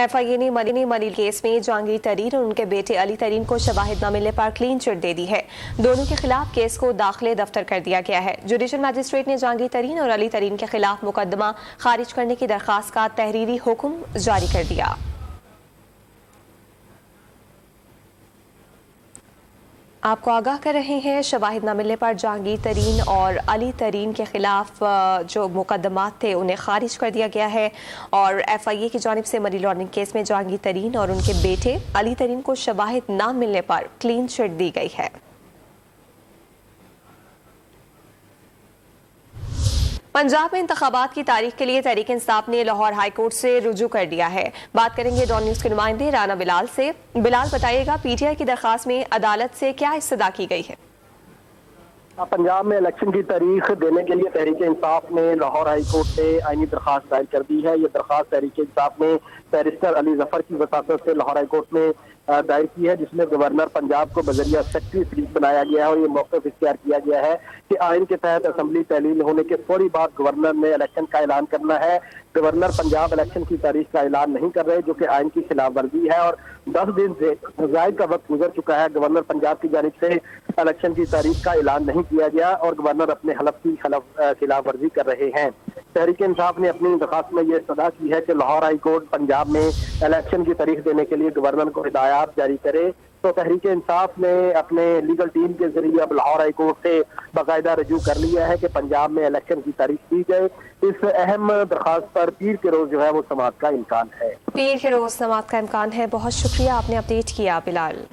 FIA ने money case में जहांगीर तरीन और उनके बेटे अली तरीन को शवाहिद न मिलने पर क्लीन चिट दे दी है। दोनों के खिलाफ केस को दाखिले दफ्तर कर दिया गया है। जुडिशल मजिस्ट्रेट ने जहांगीर तरीन और अली तरीन के खिलाफ मुकदमा खारिज करने की दरखास्त का तहरीरी हुक्म जारी कर दिया। आपको आगाह कर रहे हैं, शवाहिद न मिलने पर जहांगीर तरीन और अली तरीन के खिलाफ जो मुकदमात थे उन्हें खारिज कर दिया गया है और FIA की जानिब से मनी लॉन्ड्रिंग केस में जहांगीर तरीन और उनके बेटे अली तरीन को शवाहिद न मिलने पर क्लीन चिट दी गई है। पंजाब में इंतखाबात की तारीख के लिए तहरीक इंसाफ ने लाहौर हाई कोर्ट से रुजू कर दिया है। बात करेंगे डॉन न्यूज के नुमाइंदे राना बिलाल से। बिलाल, बताइएगा PTI की दरखास्त में अदालत से क्या इस्तदा की गई है? पंजाब में इलेक्शन की तारीख देने के लिए तहरीक इंसाफ ने लाहौर हाई कोर्ट से आईनी दरखास्त दायर कर दी है। ये दरखास्त तहरीक इंसाफ ने बैरिस्टर अली जफर की वसातत से लाहौर हाई कोर्ट में दायर की है, जिसमें गवर्नर पंजाब को बजरिया सेक्रेटरी स्पीच बनाया गया है और ये मौक़िफ़ इख्तियार किया गया है कि आइन के तहत असेंबली तहलील होने के फौरी बाद गवर्नर ने इलेक्शन का ऐलान करना है। गवर्नर पंजाब इलेक्शन की तारीख का ऐलान नहीं कर रहे, जो कि आइन की खिलाफ वर्जी है और 10 दिन से जायद का वक्त गुजर चुका है। गवर्नर पंजाब की जानिब से इलेक्शन की तारीख का ऐलान नहीं किया गया और गवर्नर अपने हलफ की खिलाफ वर्जी कर रहे हैं। तहरीक इंसाफ ने अपनी दरखास्त में ये इस्तदा की है कि लाहौर हाई कोर्ट पंजाब में इलेक्शन की तारीख देने के लिए गवर्नर को हिदायत जारी करे। तो तहरीक इंसाफ ने अपने लीगल टीम के जरिए अब लाहौर हाई कोर्ट से बाकायदा रजू कर लिया है कि पंजाब में इलेक्शन की तारीख दी जाए। इस अहम दरखास्त पर पीर के रोज जो है वो समाअत का इम्कान है। पीर के रोज समाअत का इम्कान है। बहुत शुक्रिया, आपने अपडेट किया बिलाल।